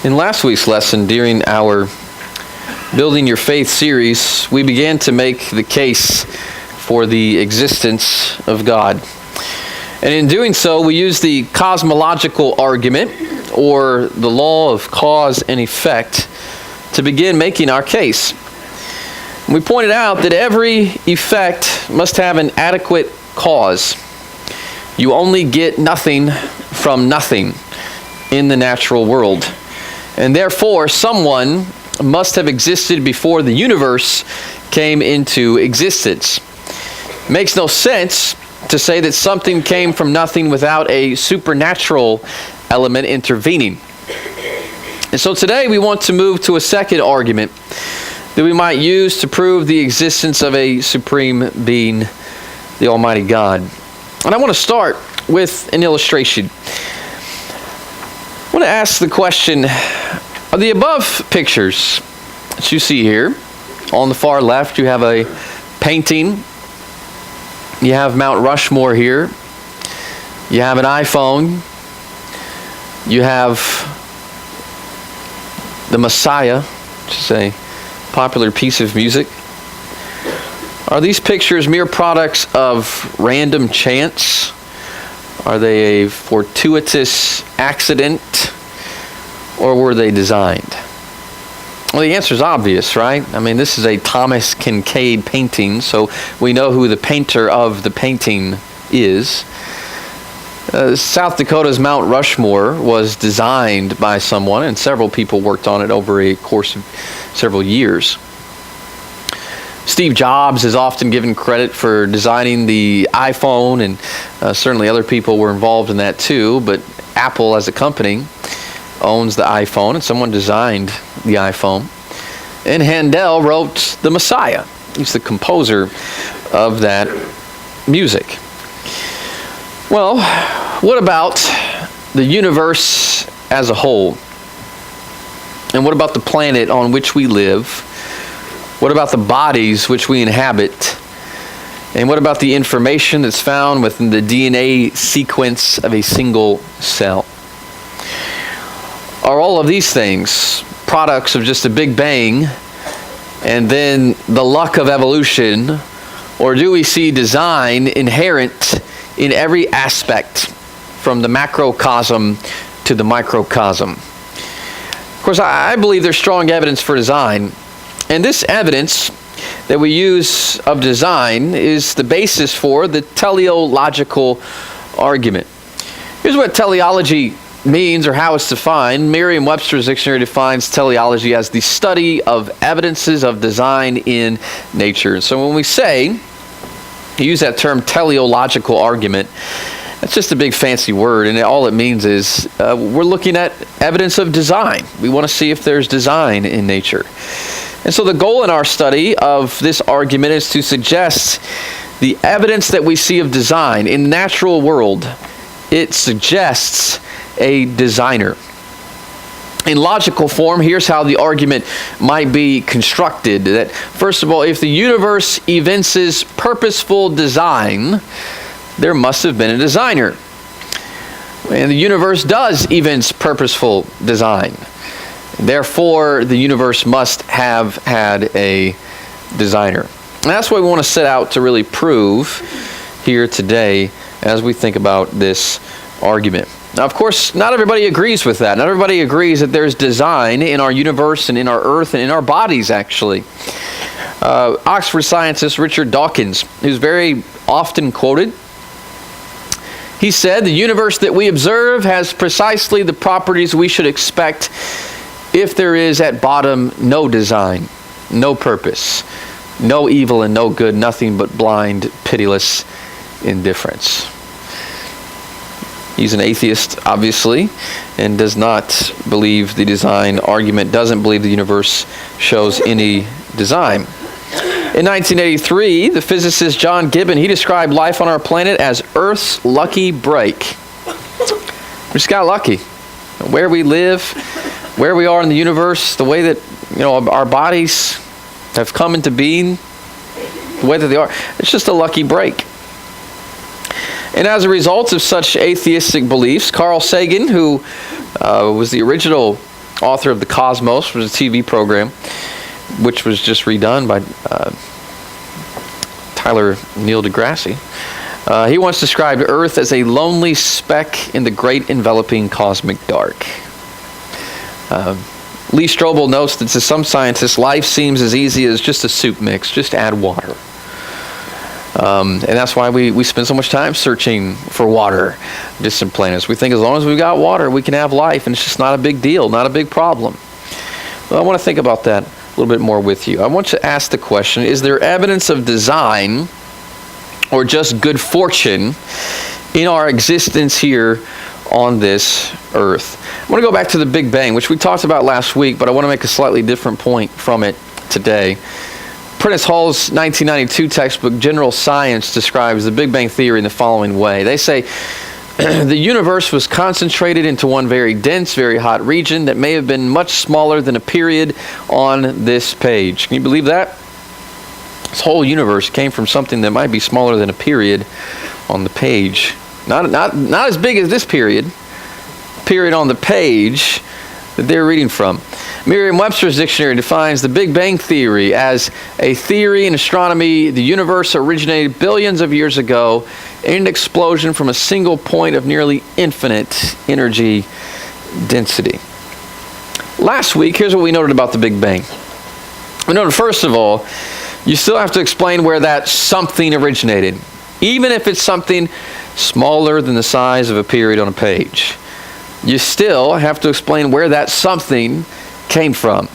In last week's lesson, during our Building Your Faith series, we began to make the case for the existence of God. And in doing so, we used the cosmological argument, or the law of cause and effect, to begin making our case. We pointed out that every effect must have an adequate cause. You only get nothing from nothing in the natural world. And therefore, someone must have existed before the universe came into existence. It makes no sense to say that something came from nothing without a supernatural element intervening. And so today we want to move to a second argument that we might use to prove the existence of a supreme being, the Almighty God. And I want to start with an illustration. I want to ask the question, are the above pictures that you see here, on the far left you have a painting, you have Mount Rushmore here, you have an iPhone, you have the Messiah, which is a popular piece of music. Are these pictures mere products of random chance? Are they a fortuitous accident? Or were they designed? Well, the answer is obvious, right? I mean, this is a Thomas Kincaid painting, so we know who the painter of the painting is. South Dakota's Mount Rushmore was designed by someone, and several people worked on it over a course of several years. Steve Jobs is often given credit for designing the iPhone, and certainly other people were involved in that too, but Apple as a company owns the iPhone, and someone designed the iPhone. And Handel wrote the Messiah. He's the composer of that music. Well, what about the universe as a whole? And what about the planet on which we live? What about the bodies which we inhabit? And what about the information that's found within the DNA sequence of a single cell? Are all of these things products of just a big bang and then the luck of evolution? Or do we see design inherent in every aspect, from the macrocosm to the microcosm? Of course, I believe there's strong evidence for design. And this evidence that we use of design is the basis for the teleological argument. Here's what teleology means, or how it's defined. Merriam-Webster's dictionary defines teleology as the study of evidences of design in nature. So when we use that term teleological argument, that's just a big fancy word, and all it means is we're looking at evidence of design. We want to see if there's design in nature. And so the goal in our study of this argument is to suggest the evidence that we see of design in the natural world. It suggests a designer. In logical form, here's how the argument might be constructed. That, first of all, if the universe evinces purposeful design, there must have been a designer. And the universe does evince purposeful design. Therefore, the universe must have had a designer. And that's what we want to set out to really prove here today as we think about this argument. Now, of course, not everybody agrees with that. Not everybody agrees that there's design in our universe and in our earth and in our bodies, actually. Oxford scientist Richard Dawkins, who's very often quoted, he said, "The universe that we observe has precisely the properties we should expect if there is at bottom no design, no purpose, no evil and no good, nothing but blind, pitiless indifference." He's an atheist, obviously, and does not believe the design argument, doesn't believe the universe shows any design. In 1983, the physicist John Gibbon, he described life on our planet as Earth's lucky break. We just got lucky. Where we live, where we are in the universe, the way that our bodies have come into being, the way that they are, it's just a lucky break. And as a result of such atheistic beliefs, Carl Sagan, who was the original author of The Cosmos, which was a TV program, which was just redone by Tyler Neil deGrasse. He once described Earth as a lonely speck in the great enveloping cosmic dark. Lee Strobel notes that to some scientists, life seems as easy as just a soup mix, just add water. And that's why we spend so much time searching for water, distant planets. We think as long as we've got water, we can have life, and it's just not a big deal, not a big problem. Well, I want to think about that a little bit more with you. I want to ask the question, is there evidence of design or just good fortune in our existence here on this earth? I want to go back to the Big Bang, which we talked about last week, but I want to make a slightly different point from it today. Prentice Hall's 1992 textbook, General Science, describes the Big Bang Theory in the following way. They say, the universe was concentrated into one very dense, very hot region that may have been much smaller than a period on this page. Can you believe that? This whole universe came from something that might be smaller than a period on the page. Not as big as this period on the page that they're reading from. Merriam-Webster's dictionary defines the Big Bang Theory as a theory in astronomy. The universe originated billions of years ago in an explosion from a single point of nearly infinite energy density. Last week, here's what we noted about the Big Bang. We noted, first of all, you still have to explain where that something originated, even if it's something smaller than the size of a period on a page. You still have to explain where that something came from.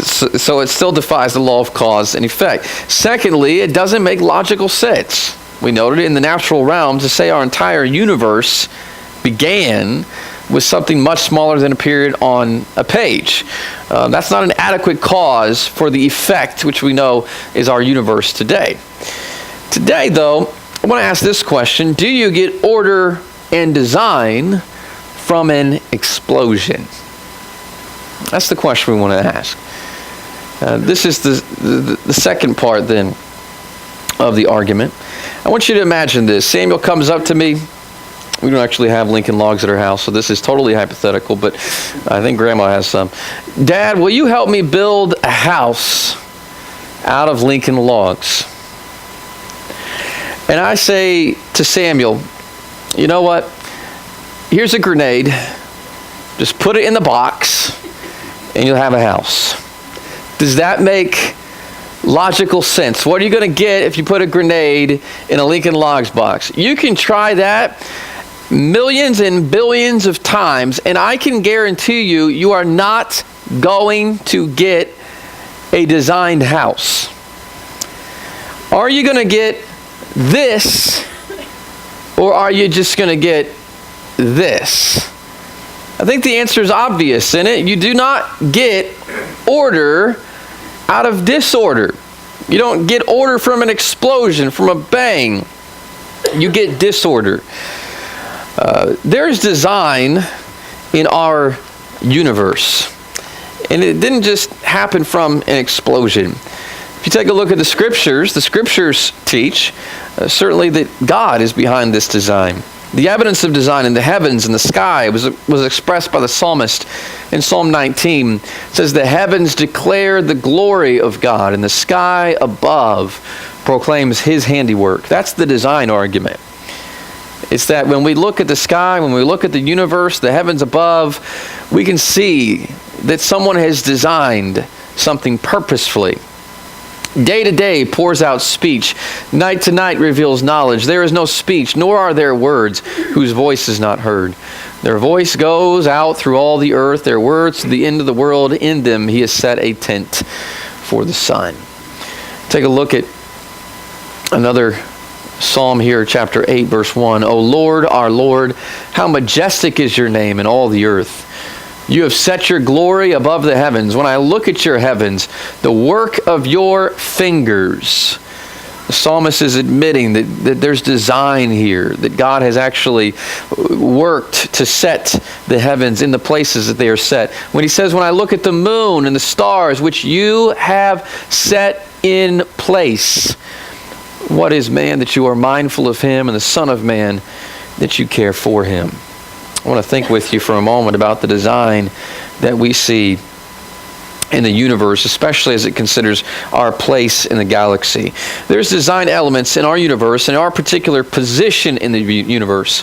So it still defies the law of cause and effect. Secondly, it doesn't make logical sense. We noted in the natural realm to say our entire universe began with something much smaller than a period on a page. That's not an adequate cause for the effect which we know is our universe today. Today, though, I want to ask this question. Do you get order and design from an explosion? That's the question we want to ask. This is the second part, then, of the argument. I want you to imagine this. Samuel comes up to me. We don't actually have Lincoln logs at our house, so this is totally hypothetical, but I think Grandma has some. Dad, will you help me build a house out of Lincoln logs? And I say to Samuel, you know what? Here's a grenade. Just put it in the box, and you'll have a house. Does that make logical sense? What are you going to get if you put a grenade in a Lincoln Logs box? You can try that millions and billions of times, and I can guarantee you, you are not going to get a designed house. Are you going to get this, or are you just going to get this? I think the answer is obvious, isn't it? You do not get order out of disorder. You don't get order from an explosion, from a bang. You get disorder. There's design in our universe. And it didn't just happen from an explosion. If you take a look at the scriptures teach certainly that God is behind this design. The evidence of design in the heavens and the sky was expressed by the psalmist in Psalm 19. It says, the heavens declare the glory of God, and the sky above proclaims his handiwork. That's the design argument. It's that when we look at the sky, when we look at the universe, the heavens above, we can see that someone has designed something purposefully. Day to day pours out speech. Night to night reveals knowledge. There is no speech, nor are there words whose voice is not heard. Their voice goes out through all the earth, their words to the end of the world. In them he has set a tent for the sun. Take a look at another psalm here, chapter 8, verse 1. O Lord, our Lord, how majestic is your name in all the earth. You have set your glory above the heavens. When I look at your heavens, the work of your fingers. The psalmist is admitting that there's design here, that God has actually worked to set the heavens in the places that they are set. When he says, when I look at the moon and the stars, which you have set in place, what is man that you are mindful of him, and the Son of Man that you care for him? I want to think with you for a moment about the design that we see in the universe, especially as it considers our place in the galaxy. There's design elements in our universe and our particular position in the universe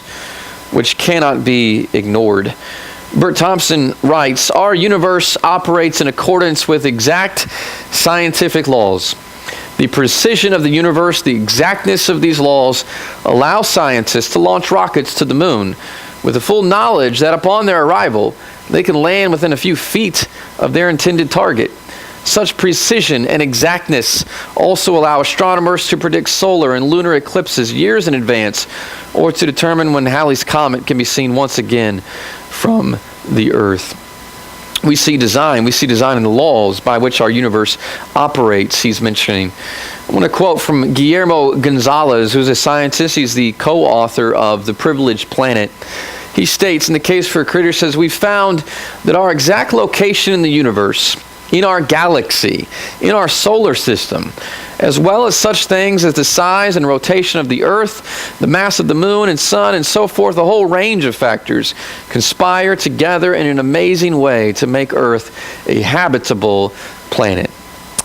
which cannot be ignored. Bert Thompson writes, "Our universe operates in accordance with exact scientific laws. The precision of the universe, the exactness of these laws, allow scientists to launch rockets to the moon with the full knowledge that upon their arrival, they can land within a few feet of their intended target. Such precision and exactness also allow astronomers to predict solar and lunar eclipses years in advance, or to determine when Halley's Comet can be seen once again from the Earth." We see design in the laws by which our universe operates, he's mentioning. I want to quote from Guillermo Gonzalez, who's a scientist. He's the co-author of The Privileged Planet. He states, in the case for a creator, says, "We found that our exact location in the universe, in our galaxy, in our solar system, as well as such things as the size and rotation of the Earth, the mass of the moon and sun, and so forth, a whole range of factors conspire together in an amazing way to make Earth a habitable planet."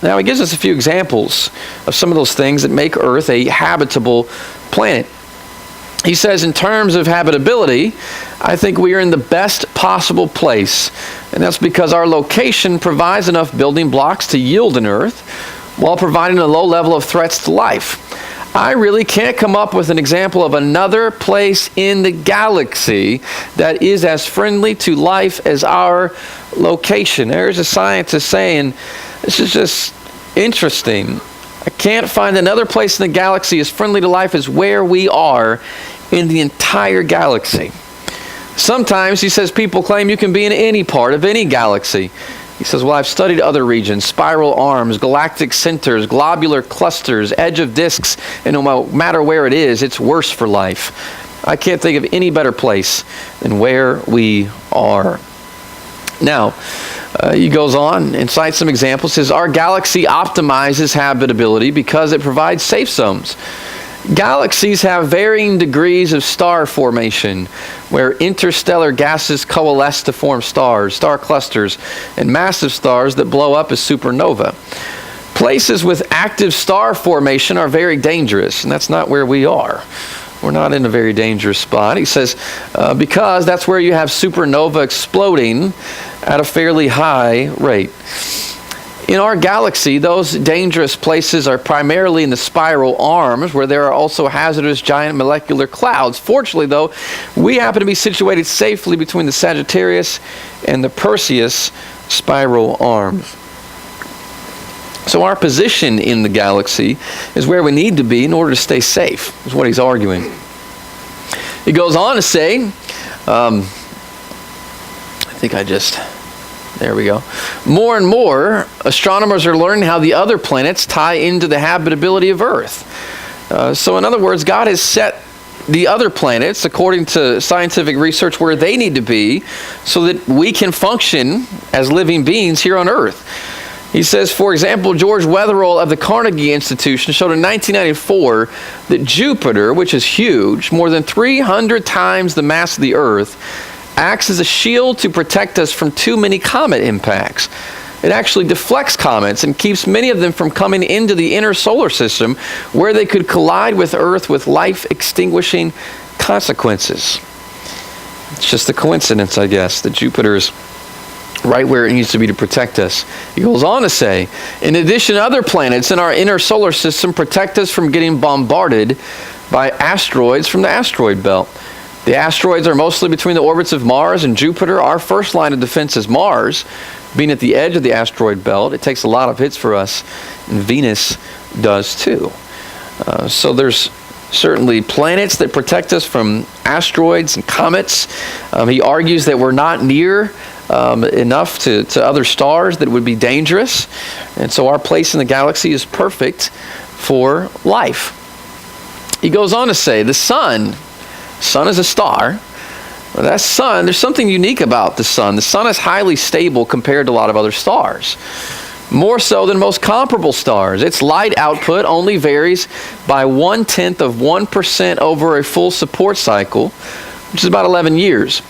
Now, he gives us a few examples of some of those things that make Earth a habitable planet. He says, in terms of habitability, I think we are in the best possible place. And that's because our location provides enough building blocks to yield an Earth while providing a low level of threats to life. I really can't come up with an example of another place in the galaxy that is as friendly to life as our location. There's a scientist saying, this is just interesting. I can't find another place in the galaxy as friendly to life as where we are in the entire galaxy. Sometimes, he says, people claim you can be in any part of any galaxy. He says, well, I've studied other regions, spiral arms, galactic centers, globular clusters, edge of disks, and no matter where it is, it's worse for life. I can't think of any better place than where we are. Now, he goes on and cites some examples. Says, our galaxy optimizes habitability because it provides safe zones. Galaxies have varying degrees of star formation, where interstellar gases coalesce to form stars, star clusters, and massive stars that blow up as supernova. Places with active star formation are very dangerous, and that's not where we are. We're not in a very dangerous spot. He says, because that's where you have supernova exploding at a fairly high rate. In our galaxy, those dangerous places are primarily in the spiral arms, where there are also hazardous giant molecular clouds. Fortunately, though, we happen to be situated safely between the Sagittarius and the Perseus spiral arms. So our position in the galaxy is where we need to be in order to stay safe, is what he's arguing. He goes on to say, there we go. More and more, astronomers are learning how the other planets tie into the habitability of Earth. So in other words, God has set the other planets, according to scientific research, where they need to be so that we can function as living beings here on Earth. He says, for example, George Wetherell of the Carnegie Institution showed in 1994 that Jupiter, which is huge, more than 300 times the mass of the Earth, acts as a shield to protect us from too many comet impacts. It actually deflects comets and keeps many of them from coming into the inner solar system, where they could collide with Earth with life-extinguishing consequences. It's just a coincidence, I guess, that Jupiter is right where it needs to be to protect us. He goes on to say, in addition, other planets in our inner solar system protect us from getting bombarded by asteroids from the asteroid belt. The asteroids are mostly between the orbits of Mars and Jupiter. Our first line of defense is Mars, being at the edge of the asteroid belt. It takes a lot of hits for us, and Venus does too. So there's certainly planets that protect us from asteroids and comets. He argues that we're not near enough to other stars that would be dangerous. And so our place in the galaxy is perfect for life. He goes on to say, the sun is a star. That sun, there's something unique about the sun. The sun is highly stable compared to a lot of other stars. More so than most comparable stars. Its light output only varies by 1/10 of 1% over a full support cycle, which is about 11 years.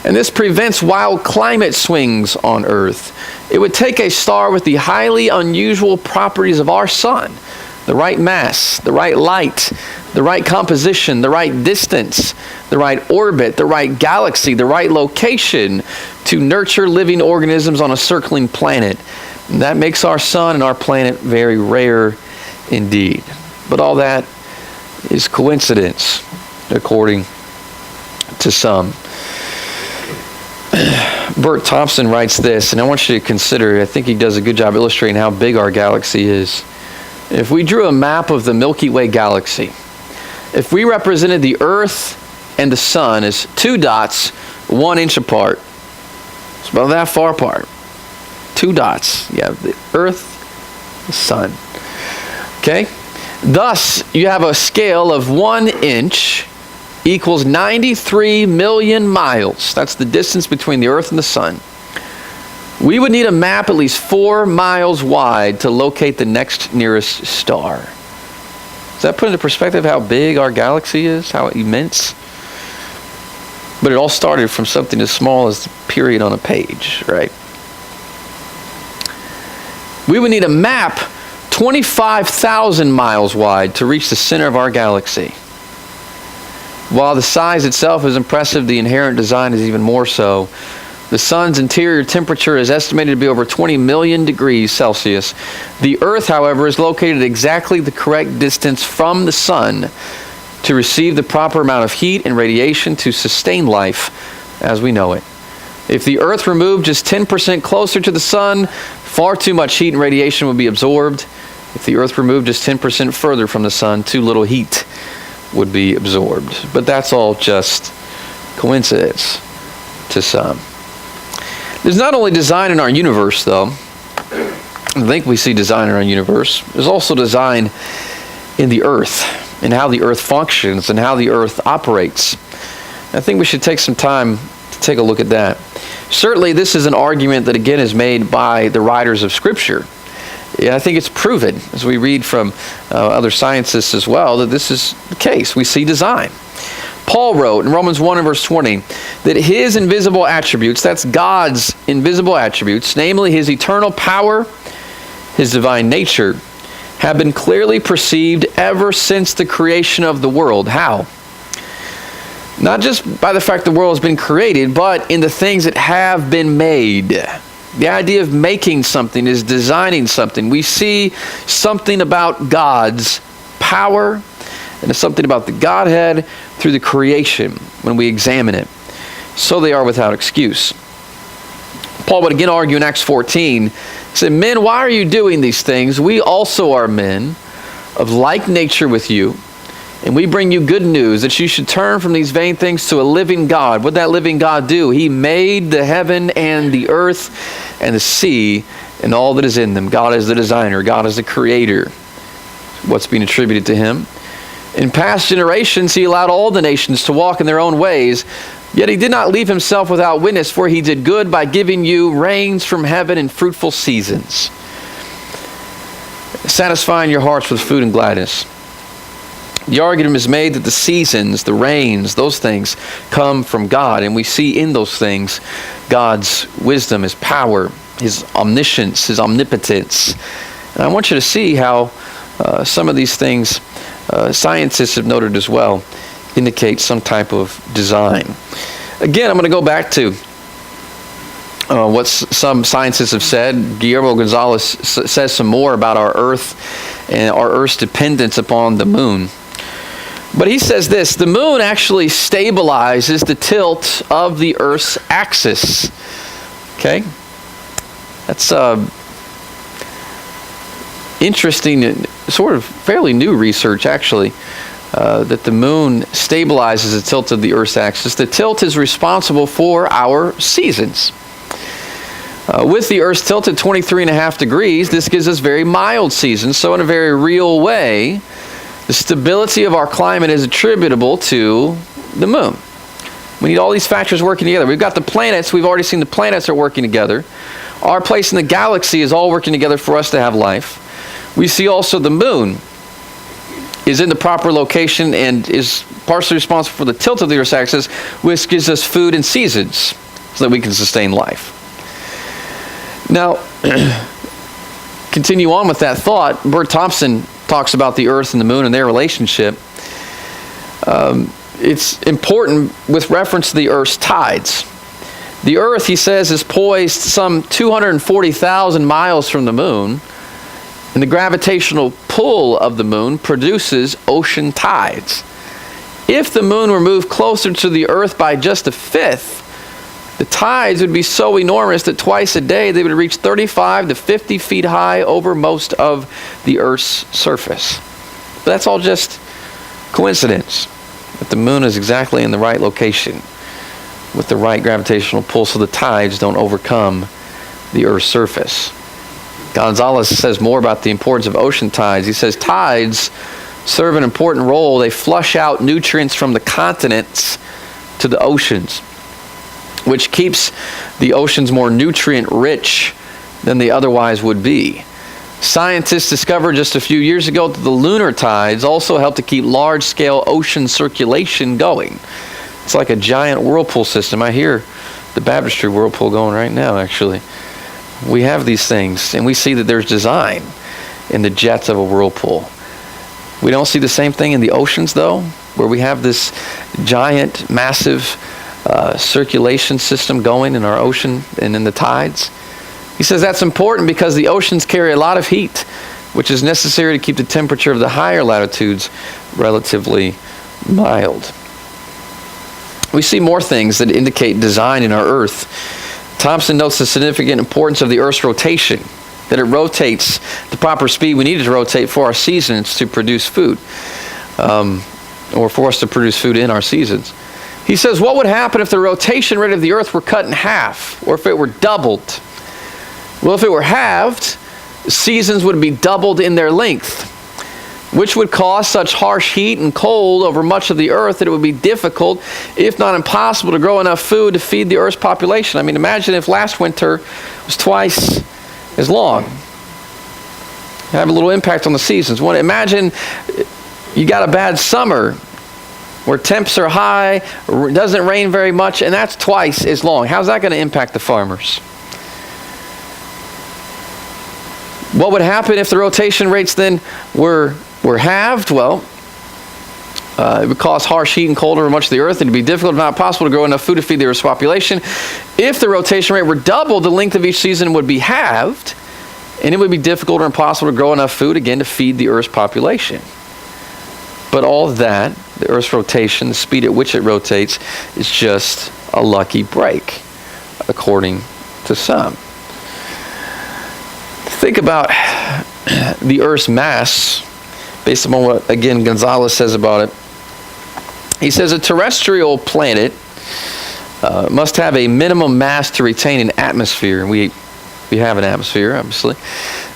And this prevents wild climate swings on Earth. It would take a star with the highly unusual properties of our sun, the right mass, the right light, the right composition, the right distance, the right orbit, the right galaxy, the right location to nurture living organisms on a circling planet. And that makes our sun and our planet very rare indeed. But all that is coincidence, according to some. Bert Thompson writes this, and I want you to consider, I think he does a good job illustrating how big our galaxy is. If we drew a map of the Milky Way galaxy, if we represented the Earth and the Sun as two dots 1 inch apart, it's about that far apart. Two dots. You have the Earth, the Sun. Okay? Thus, you have a scale of 1 inch equals 93 million miles. That's the distance between the Earth and the Sun. We would need a map at least 4 miles wide to locate the next nearest star. Does that put into perspective how big our galaxy is? How immense? But it all started from something as small as the period on a page, right? We would need a map 25,000 miles wide to reach the center of our galaxy. While the size itself is impressive, the inherent design is even more so. The sun's interior temperature is estimated to be over 20 million degrees Celsius. The Earth, however, is located at exactly the correct distance from the sun to receive the proper amount of heat and radiation to sustain life as we know it. If the Earth removed just 10% closer to the sun, far too much heat and radiation would be absorbed. If the Earth removed just 10% further from the sun, too little heat would be absorbed. But that's all just coincidence to some. There's not only design in our universe, though. I think we see design in our universe. There's also design in the earth, and how the earth functions, and how the earth operates. I think we should take some time to take a look at that. Certainly, this is an argument that, again, is made by the writers of Scripture. Yeah, I think it's proven, as we read from other scientists as well, that this is the case. We see design. Paul wrote in Romans 1 and verse 20 that his invisible attributes, that's God's invisible attributes, namely his eternal power, his divine nature, have been clearly perceived ever since the creation of the world. How? Not just by the fact the world has been created, but in the things that have been made. The idea of making something is designing something. We see something about God's power and something about the Godhead through the creation when we examine it. So they are without excuse. Paul would again argue in Acts 14, he said, "Men, why are you doing these things? We also are men of like nature with you, and we bring you good news that you should turn from these vain things to a living God." What did that living God do? He made the heaven and the earth and the sea and all that is in them. God is the designer. God is the creator. What's being attributed to him? In past generations, he allowed all the nations to walk in their own ways, yet he did not leave himself without witness, for he did good by giving you rains from heaven and fruitful seasons, satisfying your hearts with food and gladness. The argument is made that the seasons, the rains, those things come from God, and we see in those things God's wisdom, his power, his omniscience, his omnipotence. And I want you to see how some of these things scientists have noted as well indicate some type of design. Again, I'm going to go back to what some scientists have said. Guillermo Gonzalez says some more about our Earth and our Earth's dependence upon the moon. But he says this: the moon actually stabilizes the tilt of the Earth's axis. Okay? That's interesting, sort of fairly new research actually, that the moon stabilizes the tilt of the Earth's axis. The tilt is responsible for our seasons. With the Earth's tilt at 23.5 degrees, this gives us very mild seasons. So in a very real way, the stability of our climate is attributable to the moon. We need all these factors working together. We've got the planets. We've already seen the planets are working together. Our place in the galaxy is all working together for us to have life. We see also the moon is in the proper location and is partially responsible for the tilt of the Earth's axis, which gives us food and seasons so that we can sustain life. Now, continue on with that thought. Bert Thompson talks about the Earth and the Moon and their relationship. It's important with reference to the Earth's tides. The Earth, he says, is poised some 240,000 miles from the Moon, and the gravitational pull of the Moon produces ocean tides. If the Moon were moved closer to the Earth by just a fifth, the tides would be so enormous that twice a day they would reach 35 to 50 feet high over most of the Earth's surface. But that's all just coincidence, that the Moon is exactly in the right location with the right gravitational pull so the tides don't overcome the Earth's surface. Gonzalez says more about the importance of ocean tides. He says tides serve an important role. They flush out nutrients from the continents to the oceans, which keeps the oceans more nutrient-rich than they otherwise would be. Scientists discovered just a few years ago that the lunar tides also help to keep large-scale ocean circulation going. It's like a giant whirlpool system. I hear the baptistry whirlpool going right now, actually. We have these things, and we see that there's design in the jets of a whirlpool. We don't see the same thing in the oceans, though, where we have this giant, massive circulation system going in our ocean and in the tides. He says that's important because the oceans carry a lot of heat, which is necessary to keep the temperature of the higher latitudes relatively mild. We see more things that indicate design in our Earth. Thompson notes the significant importance of the Earth's rotation, that it rotates the proper speed we need it to rotate for our seasons to produce food, or for us to produce food in our seasons. He says, what would happen if the rotation rate of the Earth were cut in half, or if it were doubled? Well, if it were halved, seasons would be doubled in their length, which would cause such harsh heat and cold over much of the Earth that it would be difficult, if not impossible, to grow enough food to feed the Earth's population. I mean, imagine if last winter was twice as long. Have a little impact on the seasons. Imagine you got a bad summer where temps are high, it doesn't rain very much, and that's twice as long. How's that going to impact the farmers? What would happen if the rotation rates then were halved? Well, it would cause harsh heat and cold over much of the Earth. It would be difficult, if not possible, to grow enough food to feed the Earth's population. If the rotation rate were doubled, the length of each season would be halved, and it would be difficult or impossible to grow enough food again to feed the Earth's population. But all of that, the Earth's rotation, the speed at which it rotates, is just a lucky break, according to some. Think about the Earth's mass, based upon what, again, Gonzalez says about it. He says a terrestrial planet must have a minimum mass to retain an atmosphere. And we have an atmosphere, obviously.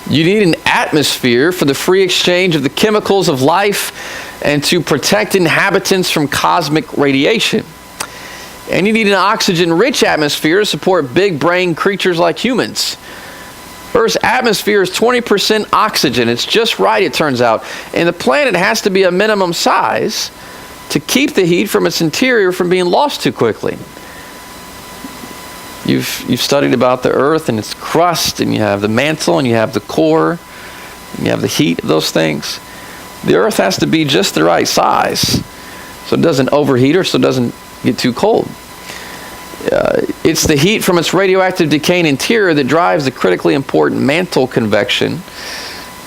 You need an atmosphere for the free exchange of the chemicals of life and to protect inhabitants from cosmic radiation. And you need an oxygen-rich atmosphere to support big-brain creatures like humans. Earth's atmosphere is 20% oxygen. It's just right, it turns out. And the planet has to be a minimum size to keep the heat from its interior from being lost too quickly. You've studied about the Earth and its crust, and you have the mantle, and you have the core, and you have the heat of those things. The Earth has to be just the right size so it doesn't overheat or so it doesn't get too cold. It's the heat from its radioactive decaying interior that drives the critically important mantle convection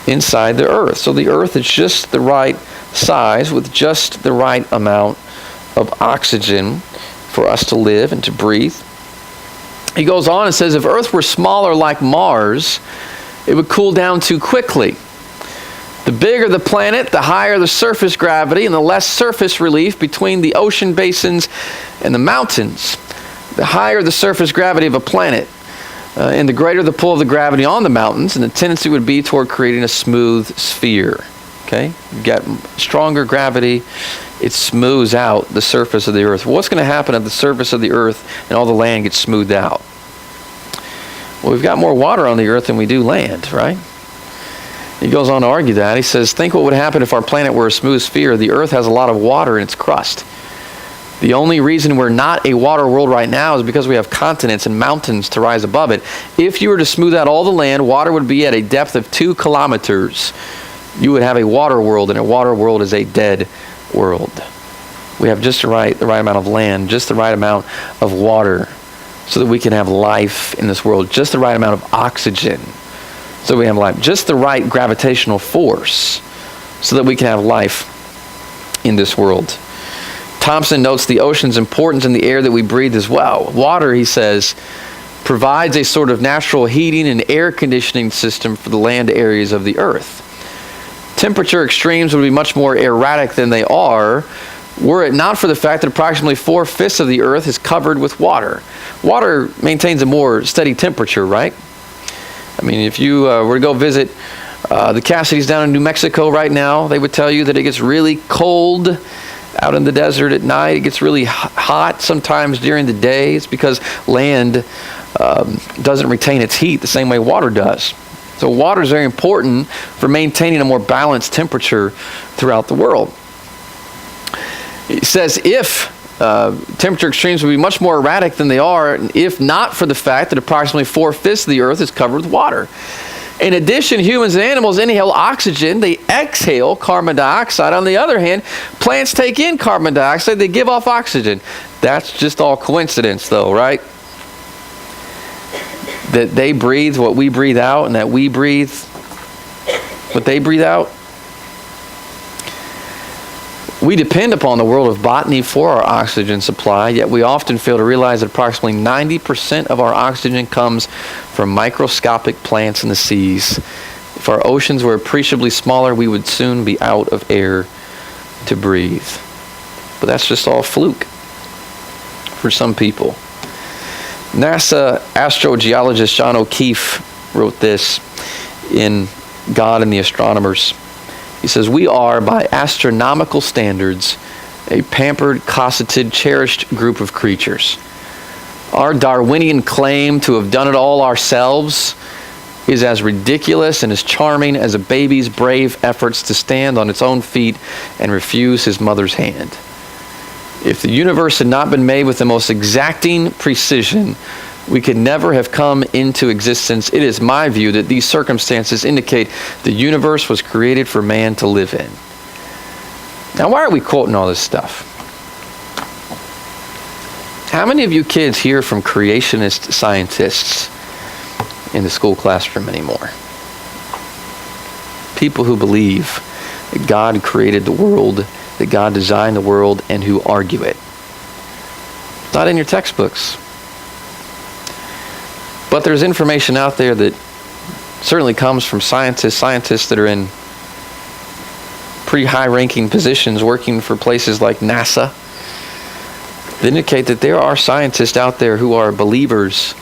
inside the Earth. So the Earth is just the right size with just the right amount of oxygen for us to live and to breathe. He goes on and says, if Earth were smaller like Mars, it would cool down too quickly. The bigger the planet, the higher the surface gravity and the less surface relief between the ocean basins and the mountains. The higher the surface gravity of a planet, and the greater the pull of the gravity on the mountains, and the tendency would be toward creating a smooth sphere. Okay? You got stronger gravity, it smooths out the surface of the Earth. Well, what's going to happen if the surface of the Earth and all the land gets smoothed out? Well, we've got more water on the Earth than we do land, right? He goes on to argue that. He says, think what would happen if our planet were a smooth sphere. The Earth has a lot of water in its crust. The only reason we're not a water world right now is because we have continents and mountains to rise above it. If you were to smooth out all the land, water would be at a depth of 2 kilometers. You would have a water world, and a water world is a dead world. We have just the right amount of land, just the right amount of water, so that we can have life in this world. Just the right amount of oxygen, so we have life. Just the right gravitational force, so that we can have life in this world. Thompson notes the ocean's importance in the air that we breathe as well. Water, he says, provides a sort of natural heating and air conditioning system for the land areas of the Earth. Temperature extremes would be much more erratic than they are were it not for the fact that approximately 4/5 of the Earth is covered with water. Water maintains a more steady temperature, right? I mean, if you were to go visit the Cassidys down in New Mexico right now, they would tell you that it gets really cold out in the desert at night. It gets really hot sometimes during the day. It's because land doesn't retain its heat the same way water does. So water is very important for maintaining a more balanced temperature throughout the world. He says if temperature extremes would be much more erratic than they are, if not for the fact that approximately 4/5 of the Earth is covered with water. In addition, humans and animals inhale oxygen. They exhale carbon dioxide. On the other hand, plants take in carbon dioxide. They give off oxygen. That's just all coincidence, though, right? That they breathe what we breathe out, and that we breathe what they breathe out. We depend upon the world of botany for our oxygen supply, yet we often fail to realize that approximately 90% of our oxygen comes from microscopic plants in the seas. If our oceans were appreciably smaller, we would soon be out of air to breathe. But that's just all fluke for some people. NASA astrogeologist John O'Keefe wrote this in God and the Astronomers. He says, we are, by astronomical standards, a pampered, cosseted, cherished group of creatures. Our Darwinian claim to have done it all ourselves is as ridiculous and as charming as a baby's brave efforts to stand on its own feet and refuse his mother's hand. If the universe had not been made with the most exacting precision, we could never have come into existence. It is my view that these circumstances indicate the universe was created for man to live in. Now, why are we quoting all this stuff? How many of you kids hear from creationist scientists in the school classroom anymore? People who believe that God created the world, that God designed the world, and who argue it. It's not in your textbooks. But there's information out there that certainly comes from scientists that are in pretty high-ranking positions working for places like NASA, that indicate that there are scientists out there who are believers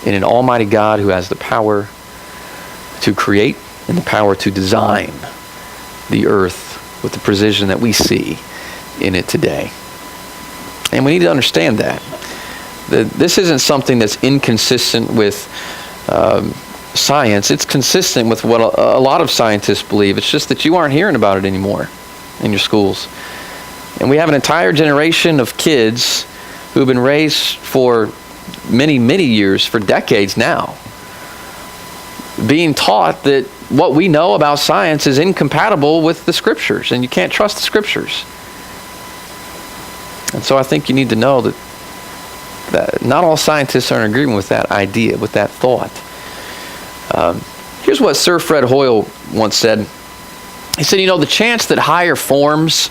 in an almighty God who has the power to create and the power to design the earth with the precision that we see in it today. And we need to understand that this isn't something that's inconsistent with science. It's consistent with what a lot of scientists believe. It's just that you aren't hearing about it anymore in your schools. And we have an entire generation of kids who have been raised for many, many years, for decades now, being taught that what we know about science is incompatible with the scriptures, and you can't trust the scriptures. And so I think you need to know that not all scientists are in agreement with that idea, with that thought. Here's what Sir Fred Hoyle once said. He said, the chance that higher forms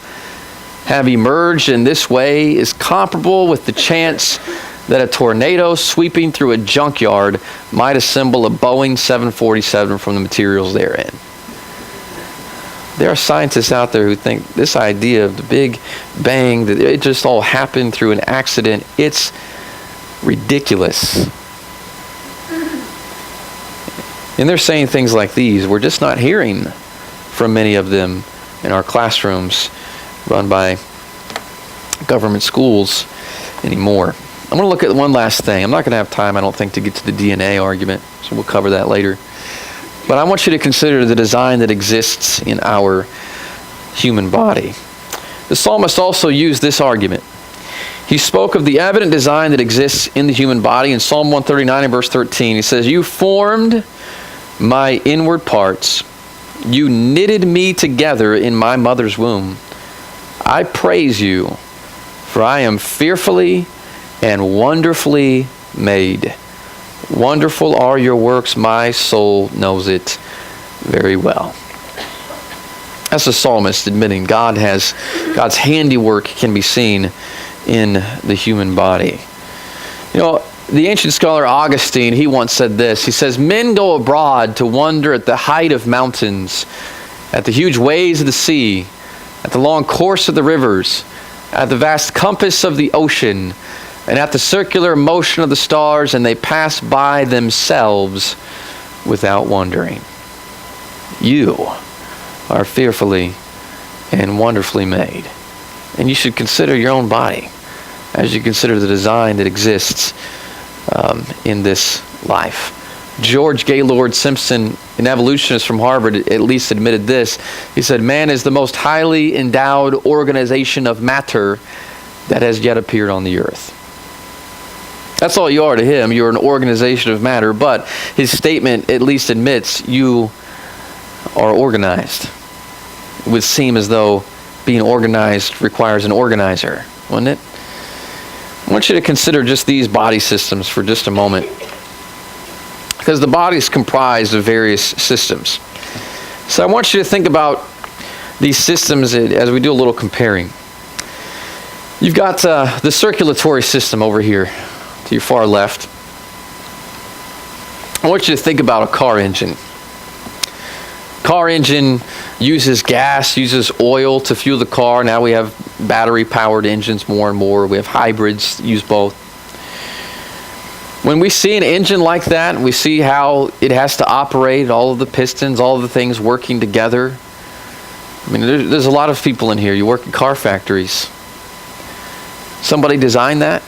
have emerged in this way is comparable with the chance that a tornado sweeping through a junkyard might assemble a Boeing 747 from the materials therein. There are scientists out there who think this idea of the Big Bang, that it just all happened through an accident, it's ridiculous. And they're saying things like these. We're just not hearing from many of them in our classrooms run by government schools anymore. I'm going to look at one last thing. I'm not going to have time, I don't think, to get to the DNA argument, so we'll cover that later. But I want you to consider the design that exists in our human body. The psalmist also used this argument. He spoke of the evident design that exists in the human body in Psalm 139 and verse 13. He says, "You formed my inward parts. You knitted me together in my mother's womb. I praise you, for I am fearfully and wonderfully made. Wonderful are your works, my soul knows it very well." That's the psalmist admitting God's handiwork can be seen in the human body. You know, the ancient scholar Augustine, he once said this. He says, "Men go abroad to wonder at the height of mountains, at the huge waves of the sea, at the long course of the rivers, at the vast compass of the ocean, and at the circular motion of the stars, and they pass by themselves without wondering." You are fearfully and wonderfully made. And you should consider your own body as you consider the design that exists in this life. George Gaylord Simpson, an evolutionist from Harvard, at least admitted this. He said, "Man is the most highly endowed organization of matter that has yet appeared on the earth." That's all you are to him. You're an organization of matter. But his statement at least admits you are organized. It would seem as though being organized requires an organizer, wouldn't it? I want you to consider just these body systems for just a moment, because the body is comprised of various systems. So I want you to think about these systems as we do a little comparing. You've got the circulatory system over here to your far left. I want you to think about a car engine. Car engine uses gas, uses oil to fuel the car. Now we have battery-powered engines more and more. We have hybrids that use both. When we see an engine like that, we see how it has to operate, all of the pistons, all of the things working together. I mean, there's a lot of people in here. You work in car factories. Somebody designed that?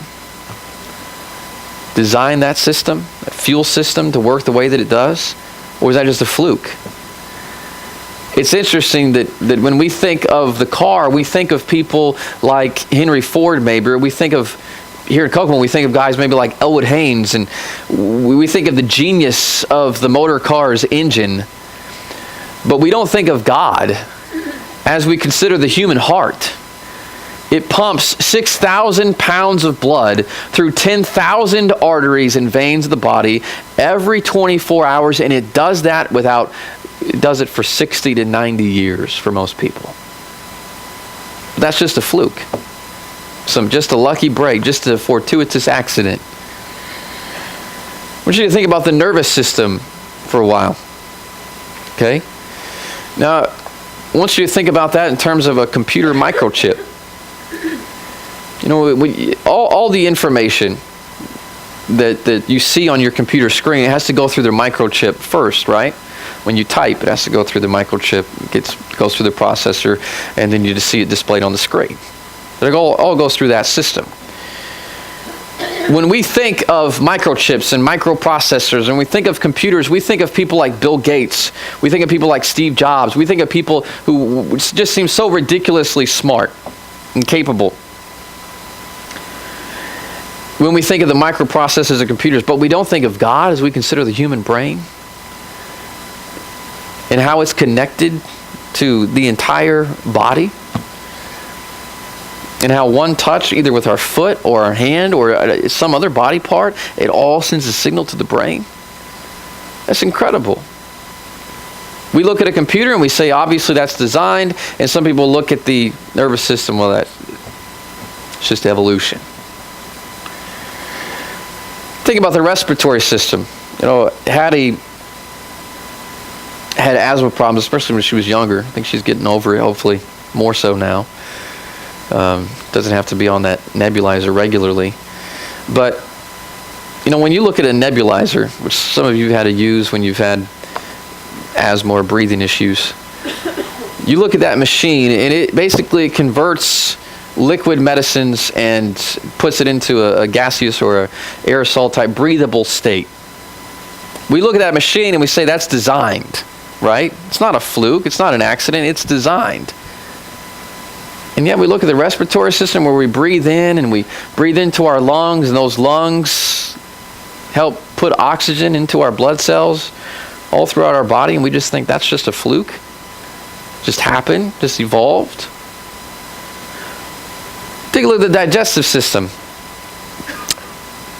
Designed that system, that fuel system to work the way that it does? Or is that just a fluke? It's interesting that when we think of the car, we think of people like Henry Ford maybe, or we think of, here in Kokomo, we think of guys maybe like Elwood Haynes, and we think of the genius of the motor car's engine, but we don't think of God as we consider the human heart. It pumps 6,000 pounds of blood through 10,000 arteries and veins of the body every 24 hours, and it does that it does it for 60 to 90 years for most people. That's just a fluke. Just a lucky break, just a fortuitous accident. I want you to think about the nervous system for a while. Okay? Now, I want you to think about that in terms of a computer microchip. You know, all the information that you see on your computer screen, it has to go through their microchip first, right? When you type, it has to go through the microchip, goes through the processor, and then you just see it displayed on the screen. It all goes through that system. When we think of microchips and microprocessors, and we think of computers, we think of people like Bill Gates. We think of people like Steve Jobs. We think of people who just seem so ridiculously smart and capable when we think of the microprocessors of computers, but we don't think of God as we consider the human brain and how it's connected to the entire body, and how one touch, either with our foot or our hand or some other body part, it all sends a signal to the brain. That's incredible. We look at a computer and we say, obviously that's designed, and some people look at the nervous system, well, it's just evolution. Think about the respiratory system. You know, Hattie had asthma problems, especially when she was younger. I think she's getting over it, hopefully more so now. Doesn't have to be on that nebulizer regularly. But, you know, when you look at a nebulizer, which some of you had to use when you've had asthma or breathing issues, you look at that machine and it basically converts liquid medicines and puts it into a gaseous or a aerosol type breathable state. We look at that machine and we say that's designed, right? It's not a fluke. It's not an accident. It's designed. And yet we look at the respiratory system where we breathe in and we breathe into our lungs, and those lungs help put oxygen into our blood cells all throughout our body, and we just think that's just a fluke. Just happened, just evolved. Take a look at the digestive system.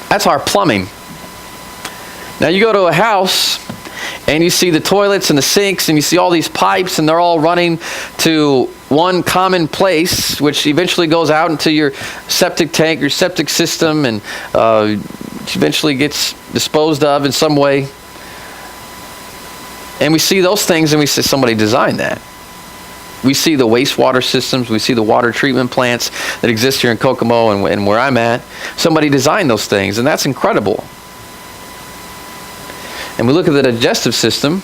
That's our plumbing. Now you go to a house and you see the toilets and the sinks and you see all these pipes, and they're all running to one common place, which eventually goes out into your septic tank, your septic system, and eventually gets disposed of in some way. And we see those things and we say somebody designed that. We see the wastewater systems, we see the water treatment plants that exist here in Kokomo and where I'm at. Somebody designed those things, and that's incredible. And we look at the digestive system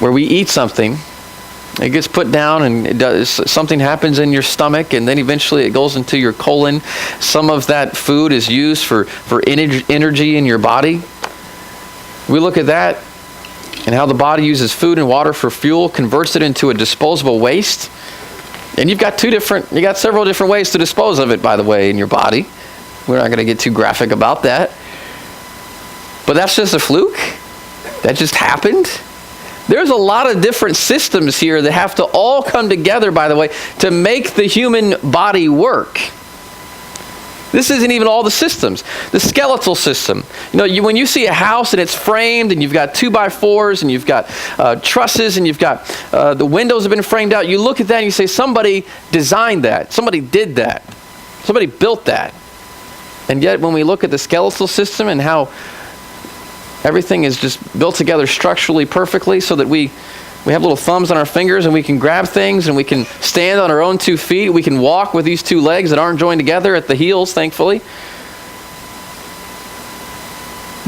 where we eat something, it gets put down and something happens in your stomach, and then eventually it goes into your colon. Some of that food is used for energy in your body. We look at that and how the body uses food and water for fuel, converts it into a disposable waste. And you've got several different ways to dispose of it, by the way, in your body. We're not going to get too graphic about that. But that's just a fluke? That just happened? There's a lot of different systems here that have to all come together, by the way, to make the human body work. This isn't even all the systems. The skeletal system. When you see a house and it's framed and you've got 2x4s and you've got trusses and you've got the windows have been framed out, you look at that and you say, somebody designed that. Somebody did that. Somebody built that. And yet when we look at the skeletal system and how everything is just built together structurally perfectly so that we have little thumbs on our fingers and we can grab things and we can stand on our own 2 feet. We can walk with these 2 legs that aren't joined together at the heels, thankfully.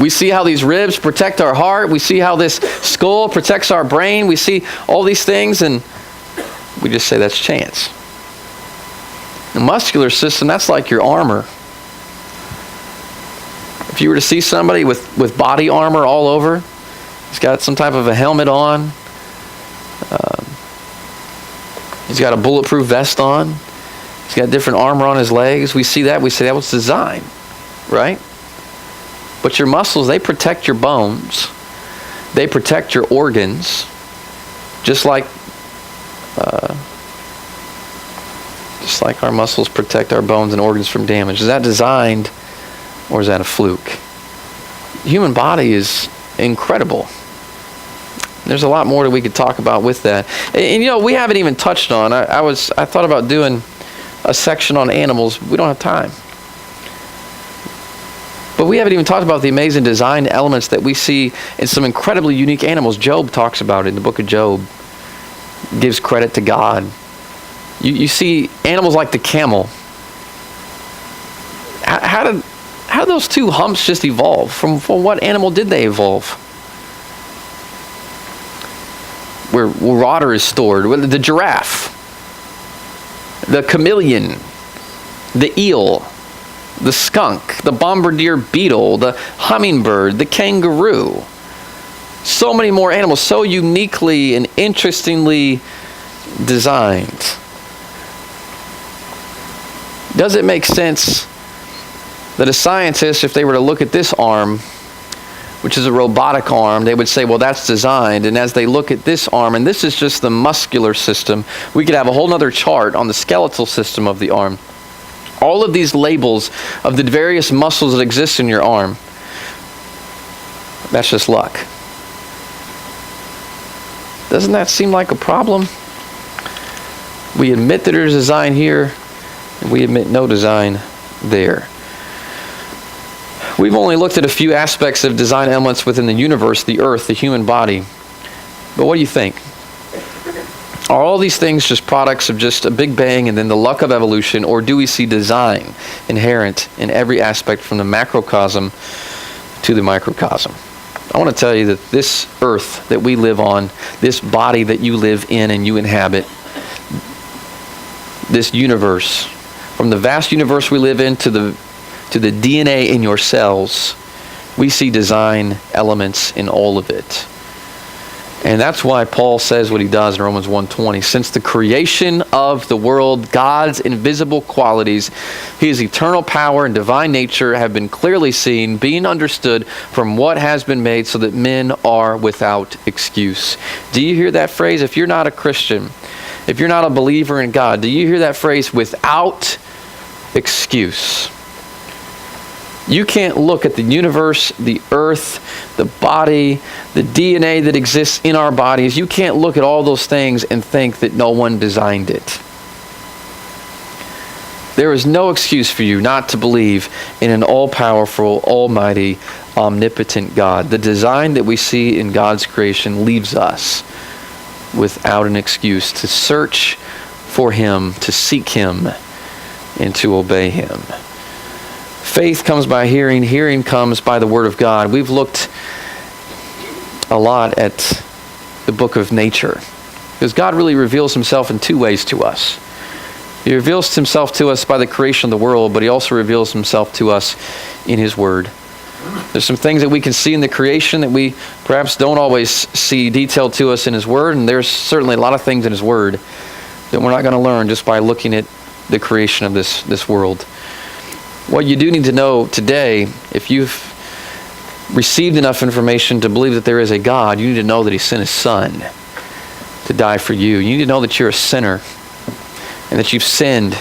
We see how these ribs protect our heart. We see how this skull protects our brain. We see all these things and we just say that's chance. The muscular system, that's like your armor. If you were to see somebody with body armor all over, he's got some type of a helmet on, he's got a bulletproof vest on, he's got different armor on his legs, we say that was designed, right? But your muscles, they protect your bones, they protect your organs, just like our muscles protect our bones and organs from damage. Is that designed? Or is that a fluke? The human body is incredible. There's a lot more that we could talk about with that. And we haven't even touched on, I thought about doing a section on animals. We don't have time. But we haven't even talked about the amazing design elements that we see in some incredibly unique animals. Job talks about it in the book of Job. Gives credit to God. You see animals like the camel. How did those 2 humps just evolve? From what animal did they evolve? Where water is stored. The giraffe, the chameleon, the eel, the skunk, the bombardier beetle, the hummingbird, the kangaroo. So many more animals, so uniquely and interestingly designed. Does it make sense that a scientist, if they were to look at this arm, which is a robotic arm, they would say, well, that's designed. And as they look at this arm, and this is just the muscular system, we could have a whole other chart on the skeletal system of the arm. All of these labels of the various muscles that exist in your arm, that's just luck. Doesn't that seem like a problem? We admit that there's design here, and we admit no design there. We've only looked at a few aspects of design elements within the universe, the earth, the human body. But what do you think? Are all these things just products of just a big bang and then the luck of evolution, or do we see design inherent in every aspect from the macrocosm to the microcosm? I want to tell you that this earth that we live on, this body that you live in and you inhabit, this universe, from the vast universe we live in to the DNA in your cells, we see design elements in all of it. And that's why Paul says what he does in Romans 1:20. Since the creation of the world, God's invisible qualities, his eternal power and divine nature have been clearly seen, being understood from what has been made, so that men are without excuse. Do you hear that phrase? If you're not a Christian, if you're not a believer in God, do you hear that phrase, without excuse? You can't look at the universe, the earth, the body, the DNA that exists in our bodies. You can't look at all those things and think that no one designed it. There is no excuse for you not to believe in an all-powerful, almighty, omnipotent God. The design that we see in God's creation leaves us without an excuse to search for him, to seek him, and to obey him. Faith comes by hearing. Hearing comes by the Word of God. We've looked a lot at the book of nature, because God really reveals himself in two ways to us. He reveals himself to us by the creation of the world, but he also reveals himself to us in his Word. There's some things that we can see in the creation that we perhaps don't always see detailed to us in his Word, and there's certainly a lot of things in his Word that we're not going to learn just by looking at the creation of this world. What you do need to know today, if you've received enough information to believe that there is a God, you need to know that he sent his Son to die for you. You need to know that you're a sinner and that you've sinned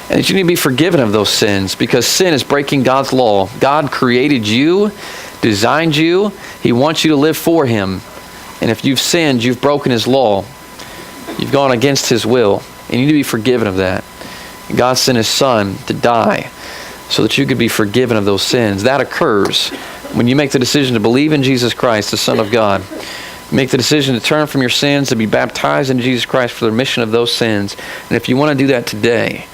and that you need to be forgiven of those sins, because sin is breaking God's law. God created you, designed you. He wants you to live for him. And if you've sinned, you've broken his law. You've gone against his will. And you need to be forgiven of that. And God sent his Son to die so that you could be forgiven of those sins. That occurs when you make the decision to believe in Jesus Christ, the Son of God. Make the decision to turn from your sins, to be baptized in Jesus Christ for the remission of those sins. And if you want to do that today,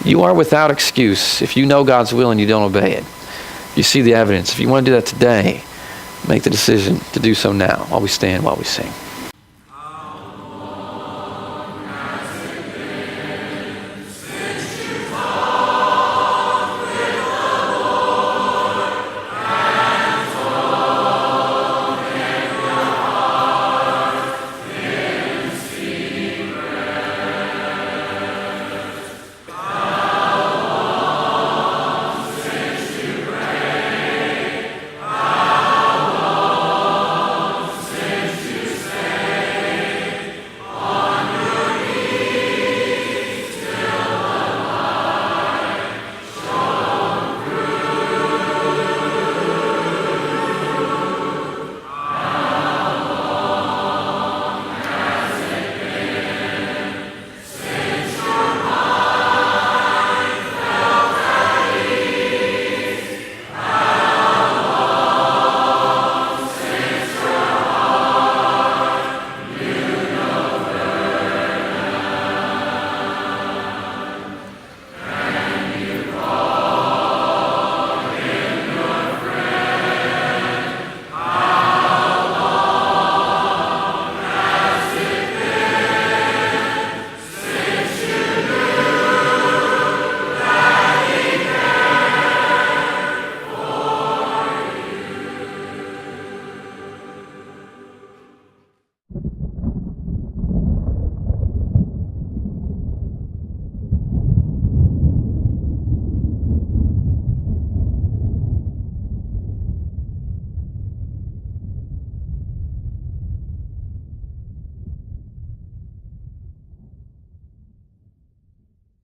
you are without excuse. If you know God's will and you don't obey it, you see the evidence. If you want to do that today, make the decision to do so now while we stand, while we sing.